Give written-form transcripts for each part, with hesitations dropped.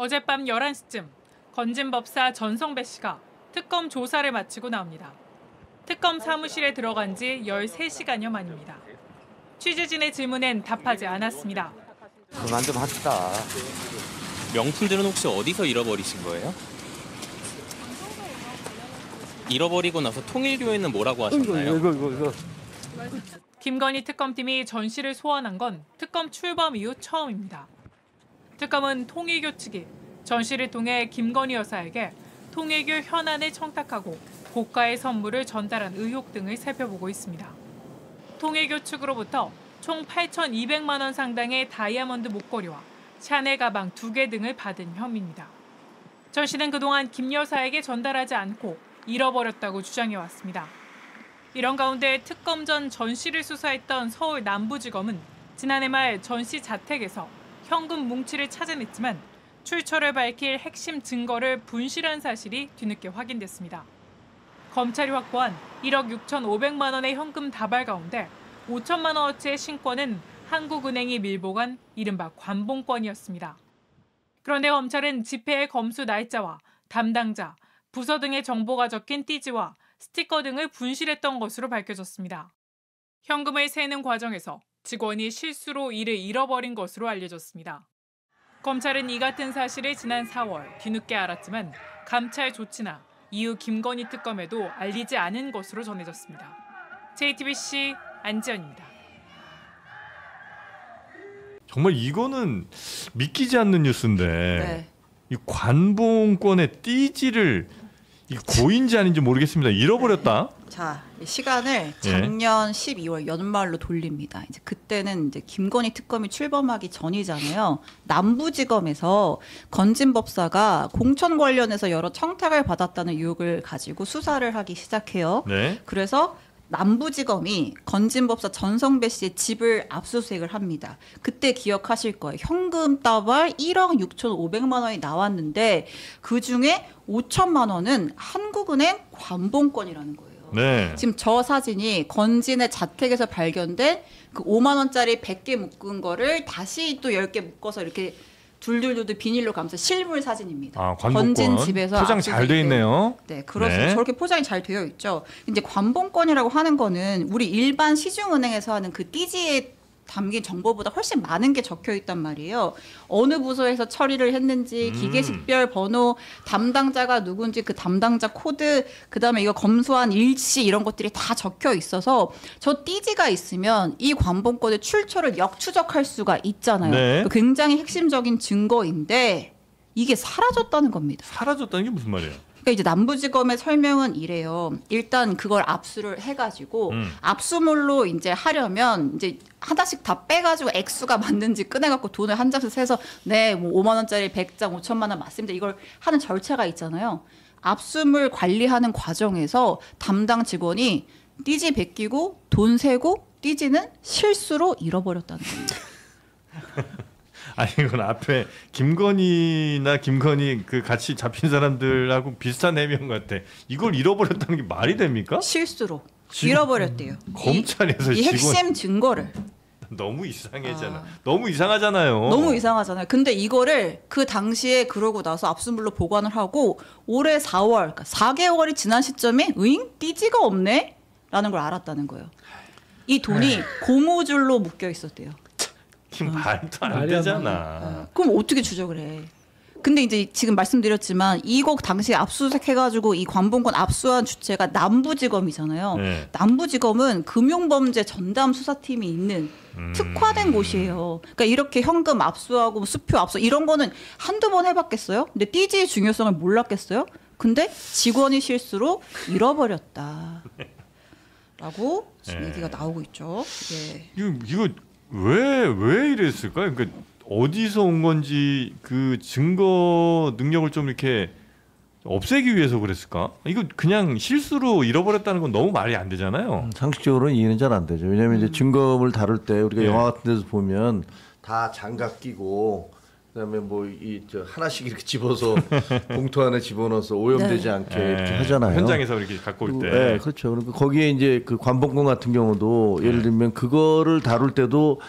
어젯밤 11시쯤 건진법사 전성배 씨가 특검 조사를 마치고 나옵니다. 특검 사무실에 들어간 지 13시간여 만입니다. 취재진의 질문엔 답하지 않았습니다. 그만 좀 합시다. 명품들은 혹시 어디서 잃어버리신 거예요? 잃어버리고 나서 통일교회는 뭐라고 하셨나요? 이거. 김건희 특검팀이 전 씨를 소환한 건 특검 출범 이후 처음입니다. 특검은 통일교 측이 전 씨를 통해 김건희 여사에게 통일교 현안을 청탁하고 고가의 선물을 전달한 의혹 등을 살펴보고 있습니다. 통일교 측으로부터 총 8,200만 원 상당의 다이아몬드 목걸이와 샤넬 가방 2개 등을 받은 혐의입니다. 전 씨는 그동안 김 여사에게 전달하지 않고 잃어버렸다고 주장해왔습니다. 이런 가운데 특검 전 씨를 수사했던 서울 남부지검은 지난해 말 전 씨 자택에서 현금 뭉치를 찾아냈지만 출처를 밝힐 핵심 증거를 분실한 사실이 뒤늦게 확인됐습니다. 검찰이 확보한 1억 6,500만 원의 현금 다발 가운데 5천만 원어치의 신권은 한국은행이 밀봉한 이른바 관봉권이었습니다. 그런데 검찰은 집회의 검수 날짜와 담당자, 부서 등의 정보가 적힌 띠지와 스티커 등을 분실했던 것으로 밝혀졌습니다. 현금을 세는 과정에서 직원이 실수로 이를 잃어버린 것으로 알려졌습니다. 검찰은 이 같은 사실을 지난 4월 뒤늦게 알았지만 감찰 조치나 이후 김건희 특검에도 알리지 않은 것으로 전해졌습니다. JTBC 안지연입니다. 정말 이거는 믿기지 않는 뉴스인데 네. 이 관봉권의 띠지를 이 고인지 아닌지 모르겠습니다. 잃어버렸다. 자, 시간을 작년 12월 연말로 돌립니다. 이제 그때는 이제 김건희 특검이 출범하기 전이잖아요. 남부지검에서 건진법사가 공천 관련해서 여러 청탁을 받았다는 의혹을 가지고 수사를 하기 시작해요. 네. 그래서 남부지검이 건진법사 전성배 씨의 집을 압수수색을 합니다. 그때 기억하실 거예요. 현금 다발 1억 6,500만 원이 나왔는데 그중에 5천만 원은 한국은행 관봉권이라는 거예요. 네. 지금 저 사진이 건진의 자택에서 발견된 그 5만 원짜리 100개 묶은 거를 다시 또 10개 묶어서 이렇게 둘둘둘 비닐로 감싸 실물 사진입니다. 아, 관봉권. 건진 집에서 포장 잘 돼 있네요. 네, 그렇습니다. 네. 저렇게 포장이 잘 되어 있죠. 이제 관봉권이라고 하는 거는 우리 일반 시중은행에서 하는 그 띠지에 담긴 정보보다 훨씬 많은 게 적혀 있단 말이에요. 어느 부서에서 처리를 했는지, 기계식별 번호, 담당자가 누군지 그 담당자 코드, 그다음에 이거 검수한 일시 이런 것들이 다 적혀 있어서 저 띠지가 있으면 이 관봉권의 출처를 역추적할 수가 있잖아요. 네. 굉장히 핵심적인 증거인데 이게 사라졌다는 겁니다. 사라졌다는 게 무슨 말이에요? 그러니까 이제 남부지검의 설명은 이래요. 일단 그걸 압수를 해가지고 압수물로 이제 하려면 이제 하나씩 다 빼가지고 액수가 맞는지 꺼내갖고 돈을 한 장씩 세서 네, 뭐 5만 원짜리 100장 5천만 원 맞습니다. 이걸 하는 절차가 있잖아요. 압수물 관리하는 과정에서 담당 직원이 띠지 베끼고 돈 세고 띠지는 실수로 잃어버렸다는 겁니다. 아니 이건 앞에 김건희 그 같이 잡힌 사람들하고 비슷한 해명 같아. 이걸 잃어버렸다는 게 말이 됩니까? 실수로 잃어버렸대요. 검찰에서 이 핵심 증거를. 너무 이상해잖아. 너무 이상하잖아요. 너무 이상하잖아요. 근데 이거를 그 당시에 그러고 나서 압수물로 보관을 하고 올해 4월, 그러니까 4개월이 지난 시점에 으잉? 띠지가 없네? 라는 걸 알았다는 거예요. 이 돈이 고무줄로 묶여 있었대요. 말도 안 되잖아. 그럼 어떻게 추적을 해? 근데 이제 지금 말씀드렸지만 이거 당시에 압수수색해가지고 이 관봉권 압수한 주체가 남부지검이잖아요. 네. 남부지검은 금융범죄 전담 수사팀이 있는 특화된 곳이에요. 그러니까 이렇게 현금 압수하고 수표 압수 이런 거는 한두 번 해봤겠어요? 근데 띠지의 중요성을 몰랐겠어요? 근데 직원이 실수로 잃어버렸다. 라고 지금 얘기가 나오고 있죠. 예. 이거 왜 이랬을까요? 그러니까 어디서 온 건지 그 증거 능력을 좀 이렇게 없애기 위해서 그랬을까? 이거 그냥 실수로 잃어버렸다는 건 너무 말이 안 되잖아요. 상식적으로는 이해는 잘 안 되죠. 왜냐하면 이제 증거물 다룰 때 우리가 네. 영화 같은 데서 보면 다 장갑 끼고 그다음에 뭐 저 하나씩 이렇게 집어서 봉투 안에 집어넣어서 오염되지 않게 이렇게 하잖아요. 현장에서 이렇게 갖고 올 때. 네, 그렇죠. 그러니까 거기에 이제 그 관봉권 같은 경우도 예를 들면 그거를 다룰 때도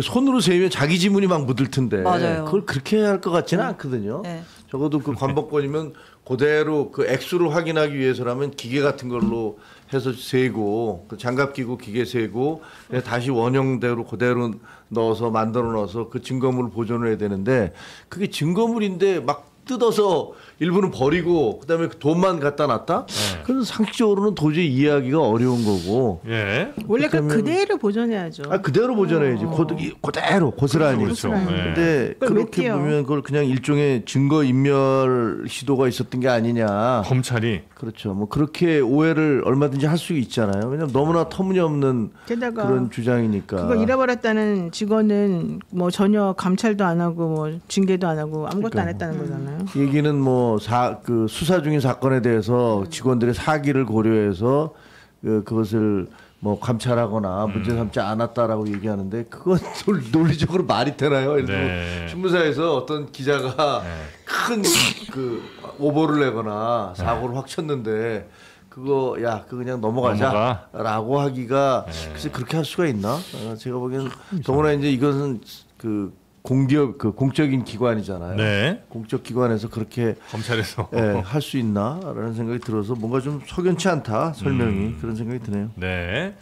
손으로 세우면 자기 지문이 막 묻을 텐데 맞아요. 그걸 그렇게 해야 할 것 같지는 않거든요. 네. 적어도 그 관법권이면 그대로 그 액수를 확인하기 위해서라면 기계 같은 걸로 해서 세고 그 장갑 끼고 기계 세고 다시 원형대로 그대로 넣어서 만들어 넣어서 그 증거물을 보존을 해야 되는데 그게 증거물인데 막 뜯어서 일부는 버리고 그다음에 그 돈만 갖다 놨다. 그래서 상식적으로는 도저히 이해하기가 어려운 거고. 예. 원래 그대로 보존해야죠. 그대로 보존해야지. 그대로 고스란히. 그렇죠. 고스란히. 예. 근데 그걸 왜 그렇게 띄요? 보면 그걸 그냥 일종의 증거 인멸 시도가 있었던 게 아니냐. 검찰이 그렇죠. 뭐 그렇게 오해를 얼마든지 할 수 있잖아요. 왜냐면 너무나 터무니없는 게다가 그런 주장이니까. 그거 잃어버렸다는 직원은 뭐 전혀 감찰도 안 하고 뭐 징계도 안 하고 아무것도 안 했다는 거잖아요. 얘기는 뭐 그 수사 중인 사건에 대해서 직원들의 사기를 고려해서 그것을 뭐 감찰하거나 문제 삼지 않았다라고 얘기하는데 그건 논리적으로 말이 되나요? 예를 들어 네. 신문사에서 어떤 기자가 큰 그 오보를 내거나 사고를 확 쳤는데 그거 그냥 넘어가자라고 하기가 글쎄 그렇게 할 수가 있나? 제가 보기엔 더구나 이제 이것은 그 공기업 그 공적인 기관이잖아요. 네. 공적 기관에서 그렇게 검찰에서 할 수 있나라는 생각이 들어서 뭔가 좀 석연치 않다 설명이 그런 생각이 드네요. 네.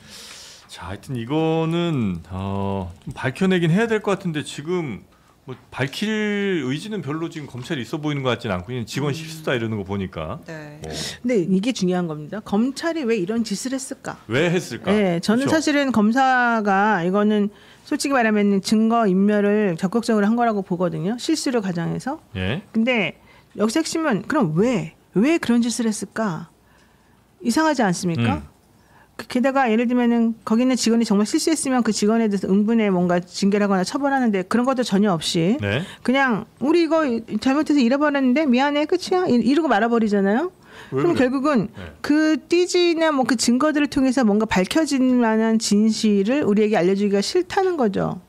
자, 하여튼 이거는 좀 밝혀내긴 해야 될 것 같은데 지금 뭐 밝힐 의지는 별로 지금 검찰이 있어 보이는 것 같지는 않고 그냥 직원 실수다 이러는 거 보니까. 네. 근데 이게 중요한 겁니다. 검찰이 왜 이런 짓을 했을까? 왜 했을까? 네, 저는 그렇죠? 사실은 검사가 이거는 솔직히 말하면 증거 인멸을 적극적으로 한 거라고 보거든요. 실수를 가장해서. 예. 근데 여기서 핵심은 그럼 왜 그런 짓을 했을까? 이상하지 않습니까? 게다가 예를 들면은 거기 있는 직원이 정말 실수했으면 그 직원에 대해서 응분에 뭔가 징계를 하거나 처벌하는데 그런 것도 전혀 없이 네. 그냥 우리 이거 잘못해서 잃어버렸는데 미안해 끝이야 이러고 말아버리잖아요. 그럼 결국은 그 띠지나 뭐 그 증거들을 통해서 뭔가 밝혀질 만한 진실을 우리에게 알려주기가 싫다는 거죠.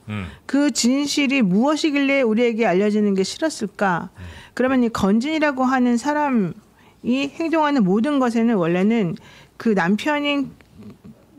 그 진실이 무엇이길래 우리에게 알려지는 게 싫었을까? 그러면 이 건진이라고 하는 사람이 행동하는 모든 것에는 원래는 그 남편인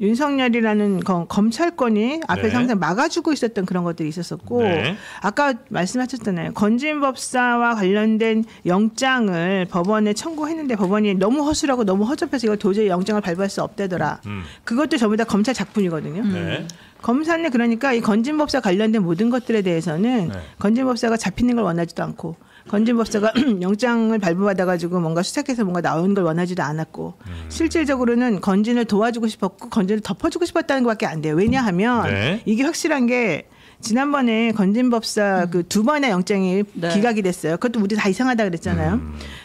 윤석열이라는 검찰권이 앞에서 네. 항상 막아주고 있었던 그런 것들이 있었었고 네. 아까 말씀하셨잖아요. 건진법사와 관련된 영장을 법원에 청구했는데 법원이 너무 허술하고 너무 허접해서 이거 도저히 영장을 발부할 수 없다더라. 그것도 전부 다 검찰 작품이거든요. 네. 검사는 그러니까 이 건진법사 관련된 모든 것들에 대해서는 네. 건진법사가 잡히는 걸 원하지도 않고 건진법사가 영장을 발부받아가지고 뭔가 수색해서 뭔가 나오는 걸 원하지도 않았고 실질적으로는 건진을 도와주고 싶었고 건진을 덮어주고 싶었다는 것밖에 안 돼요. 왜냐하면 네. 이게 확실한 게 지난번에 건진법사 그 2번의 영장이 네. 기각이 됐어요. 그것도 우리 다 이상하다 그랬잖아요.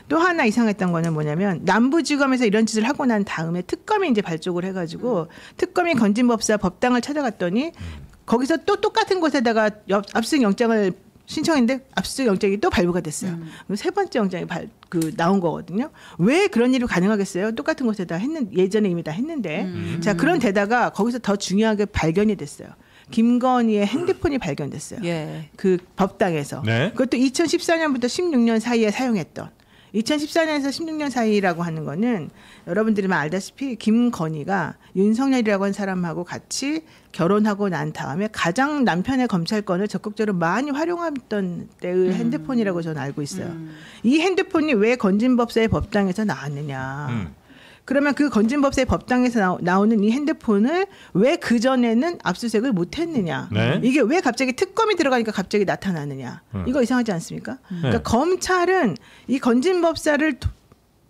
또 하나 이상했던 거는 뭐냐면 남부지검에서 이런 짓을 하고 난 다음에 특검이 이제 발족을 해가지고 특검이 건진법사 법당을 찾아갔더니 거기서 또 똑같은 곳에다가 압수수색 영장을 신청했는데 압수수색 영장이 또 발부가 됐어요. 세 번째 영장이 나온 거거든요. 왜 그런 일이 가능하겠어요? 똑같은 곳에다 예전에 이미 다 했는데. 자, 그런 데다가 거기서 더 중요하게 발견이 됐어요. 김건희의 핸드폰이 발견됐어요. 예. 그 법당에서. 네. 그것도 2014년부터 16년 사이에 사용했던. 2014년에서 16년 사이라고 하는 거는 여러분들이 알다시피 김건희가 윤석열이라고 한 사람하고 같이 결혼하고 난 다음에 가장 남편의 검찰권을 적극적으로 많이 활용했던 때의 핸드폰이라고 저는 알고 있어요. 이 핸드폰이 왜 건진법사의 법당에서 나왔느냐. 그러면 그 건진법사의 법당에서 나오는 이 핸드폰을 왜 그전에는 압수수색을 못했느냐. 네. 이게 왜 갑자기 특검이 들어가니까 갑자기 나타나느냐. 이거 이상하지 않습니까? 그러니까 검찰은 이 건진법사를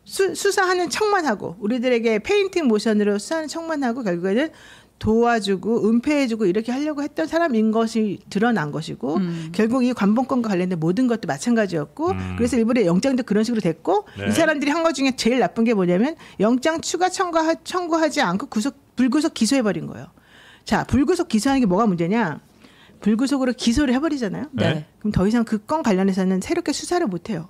수사하는 척만 하고 우리들에게 페인팅 모션으로 수사하는 척만 하고 결국에는 도와주고 은폐해주고 이렇게 하려고 했던 사람인 것이 드러난 것이고 결국 이 관본권과 관련된 모든 것도 마찬가지였고 그래서 일본의 영장도 그런 식으로 됐고 네. 이 사람들이 한 것 중에 제일 나쁜 게 뭐냐면 영장 추가 청구하지 않고 불구속 기소해버린 거예요. 자, 불구속 기소하는 게 뭐가 문제냐? 불구속으로 기소를 해버리잖아요. 네. 그럼 더 이상 그 건 관련해서는 새롭게 수사를 못해요.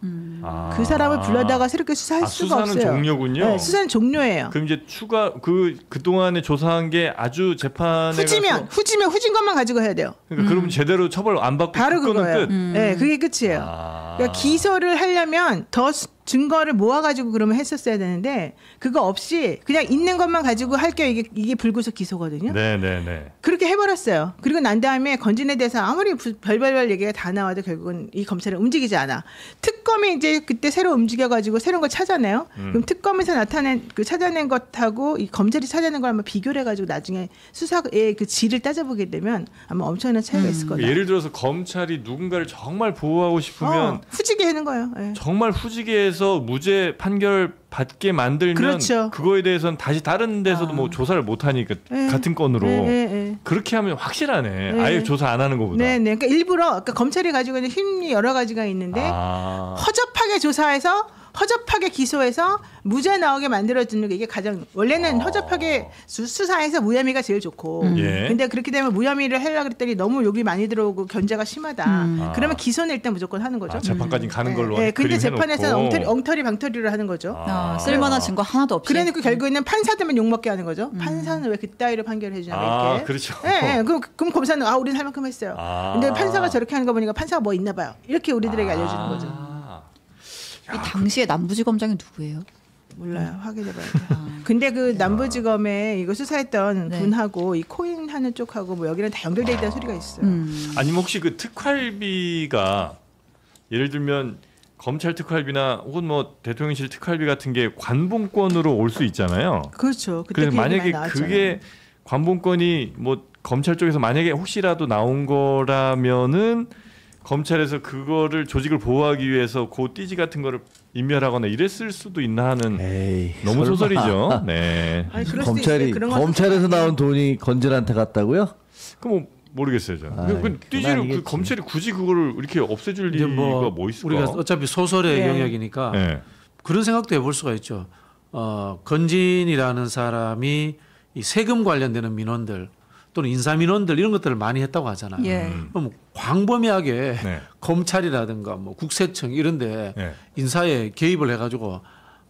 그 사람을 불러다가 새롭게 수사할 수가 수사는 없어요. 종료군요. 네, 수사는 종료예요. 그럼 이제 추가 그 동안에 조사한 게 아주 재판에 후지면 후진 것만 가지고 해야 돼요. 그러니까 그러면 제대로 처벌 안 받고 바로 그거는 그거예요. 끝. 네, 그게 끝이에요. 그러니까 기소를 하려면 더 증거를 모아가지고 그러면 했었어야 되는데 그거 없이 그냥 있는 것만 가지고 할게요. 이게 불구속 기소거든요. 네네네. 그렇게 해버렸어요. 그리고 난 다음에 건진에 대해서 아무리 별별별 얘기가 다 나와도 결국은 이 검찰은 움직이지 않아. 특검이 이제 그때 새로 움직여가지고 새로운 걸 찾아내요. 그럼 특검에서 찾아낸 것하고 이 검찰이 찾아낸 걸 한번 비교를 해가지고 나중에 수사의 그 질을 따져보게 되면 아마 엄청난 차이가 있을 거다. 예를 들어서 검찰이 누군가를 정말 보호하고 싶으면 후지게 하는 거예요. 예. 정말 후지게해서 무죄 판결 받게 만들면 그렇죠. 그거에 대해서는 다시 다른 데서도 뭐 조사를 못 하니까 같은 건으로 그렇게 하면 확실하네. 아예 조사 안 하는 것보다. 네. 그러니까 일부러 그러니까 검찰이 가지고 있는 힘이 여러 가지가 있는데 허접하게 조사해서 허접하게 기소해서 무죄 나오게 만들어주는 게 이게 가장 원래는 허접하게 수사해서 무혐의가 제일 좋고 근데 그렇게 되면 무혐의를 하려고 그랬더니 너무 욕이 많이 들어오고 견제가 심하다. 그러면 기소는 일단 무조건 하는 거죠. 재판까지 가는 걸로. 네, 근데 재판에서는 엉터리 방터리로 하는 거죠. 쓸만한 증거 하나도 없이. 그러니까 결국에는 판사들만 욕먹게 하는 거죠. 판사는 왜 그따위로 판결해 주냐 이렇게. 그렇죠. 네, 그럼 검사는 우리는 할 만큼 했어요. 근데 판사가 저렇게 하는 거 보니까 판사가 뭐 있나 봐요. 이렇게 우리들에게 알려주는 거죠. 이 당시에 남부지검장이 누구예요? 몰라요. 확인해봐야 돼요. 근데 그 남부지검에 이거 수사했던 분하고 이 코인 하는 쪽하고 뭐 여기는 다 연결돼 있다는 소리가 있어요. 아니면 혹시 그 특활비가 예를 들면 검찰 특활비나 혹은 뭐 대통령실 특활비 같은 게 관봉권으로 올 수 있잖아요. 그렇죠. 그때 그래서 그 얘기 만약에 많이 그게 관봉권이 뭐 검찰 쪽에서 만약에 혹시라도 나온 거라면은 검찰에서 그거를 조직을 보호하기 위해서 그 띠지 같은 거를 인멸하거나 이랬을 수도 있나 하는 너무 설마. 소설이죠. 네. 아니, 그럴 수도 있어요. 검찰이 그런 건 검찰에서 소설이 나온 돈이 건진한테 갔다고요? 그 뭐 모르겠어요. 저. 아이, 그 띠지를 아니겠지. 그 검찰이 굳이 그거를 이렇게 없애줄 이제 이유가 뭐 있을까? 우리가 어차피 소설의 네. 영역이니까 네. 그런 생각도 해볼 수가 있죠. 건진이라는 사람이 이 세금 관련되는 민원들 또는 인사 민원들 이런 것들을 많이 했다고 하잖아요. 예. 그럼 광범위하게 네. 검찰이라든가 뭐 국세청 이런데 네. 인사에 개입을 해가지고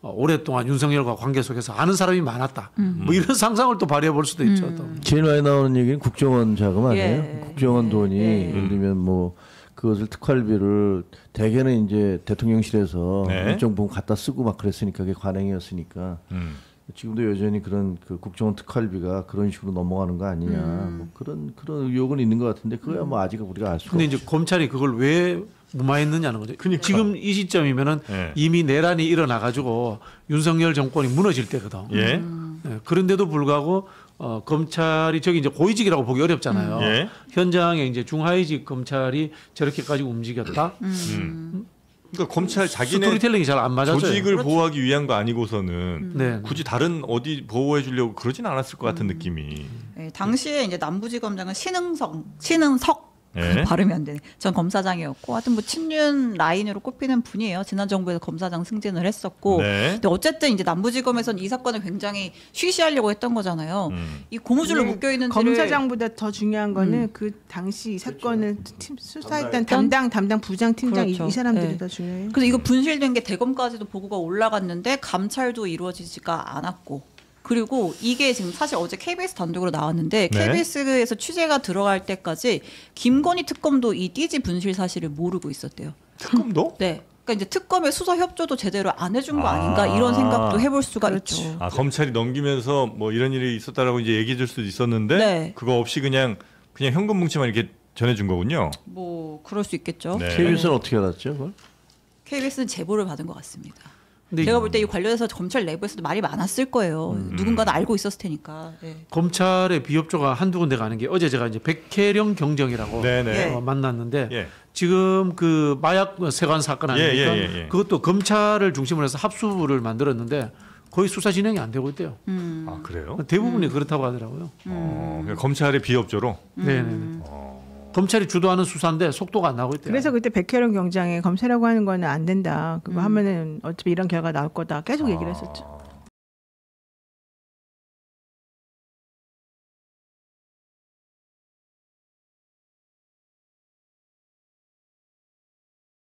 오랫동안 윤석열과 관계 속에서 아는 사람이 많았다. 뭐 이런 상상을 또 발휘해 볼 수도 있죠. 또. 제일 많이 나오는 얘기는 국정원 자금 아니에요? 예. 국정원 돈이 예를 들면 뭐 그것을 특활비를 대개는 이제 대통령실에서 네. 일정 부분 갖다 쓰고 막 그랬으니까 그게 관행이었으니까 지금도 여전히 그런 그 국정원 특활비가 그런 식으로 넘어가는 거 아니냐 뭐 그런 의혹은 있는 것 같은데 그거야 뭐 아직 우리가 알 수가 근데 없죠. 이제 검찰이 그걸 왜 무마했느냐는 거죠. 지금 이 시점이면은 네. 이미 내란이 일어나 가지고 윤석열 정권이 무너질 때거든. 예. 네, 그런데도 불구하고 검찰이 저기 이제 고위직이라고 보기 어렵잖아요. 예. 현장에 이제 중하위직 검찰이 저렇게까지 움직였다. 그러니까 검찰 자기네 스토리텔링이 잘 안 맞아져요. 조직을 보호하기 위한 거 아니고서는 네. 굳이 다른 어디 보호해 주려고 그러진 않았을 것 같은 느낌이. 네, 당시에 이제 남부지검장은 신흥석 예. 발음이 안 되네. 전 검사장이었고 하여튼 뭐 친윤 라인으로 꼽히는 분이에요. 지난 정부에서 검사장 승진을 했었고. 네. 근데 어쨌든 이제 남부지검에서는 이 사건을 굉장히 쉬쉬하려고 했던 거잖아요. 이 고무줄로 묶여 있는 검사장보다 더 중요한 거는 그 당시 이 사건을 수사했던 담당 부장 팀장 그렇죠. 이 사람들이 네. 더 중요해요. 그래서 이거 분실된 게 대검까지도 보고가 올라갔는데 감찰도 이루어지지가 않았고. 그리고 이게 지금 사실 어제 KBS 단독으로 나왔는데 네. KBS에서 취재가 들어갈 때까지 김건희 특검도 이 띠지 분실 사실을 모르고 있었대요. 특검도? 네. 그러니까 이제 특검의 수사 협조도 제대로 안 해준 거 아닌가 이런 생각도 해볼 수가 있죠. 아 검찰이 넘기면서 뭐 이런 일이 있었다라고 이제 얘기해 줄 수도 있었는데 네. 그거 없이 그냥 현금 뭉치만 이렇게 전해준 거군요. 뭐 그럴 수 있겠죠. 네. KBS는 어떻게 알았죠? 그걸? KBS는 제보를 받은 것 같습니다. 근데 제가 볼 때 이 관련해서 검찰 내부에서도 말이 많았을 거예요. 누군가는 알고 있었을 테니까. 네. 검찰의 비협조가 한두 군데가 아닌 게 어제 제가 이제 백혜령 경정이라고 네네. 만났는데 예. 지금 그 마약 세관 사건 아닙니까? 예. 그것도 검찰을 중심으로 해서 합수부를 만들었는데 거의 수사 진행이 안 되고 있대요. 아 그래요? 대부분이 그렇다고 하더라고요. 그러니까 검찰의 비협조로. 네네. 검찰이 주도하는 수사인데 속도가 안 나고 있대요. 그래서 그때 백혜령 경장이 검사라고 하는 거는 안 된다. 그거 하면은 어차피 이런 결과 나올 거다. 계속 얘기를 했었죠.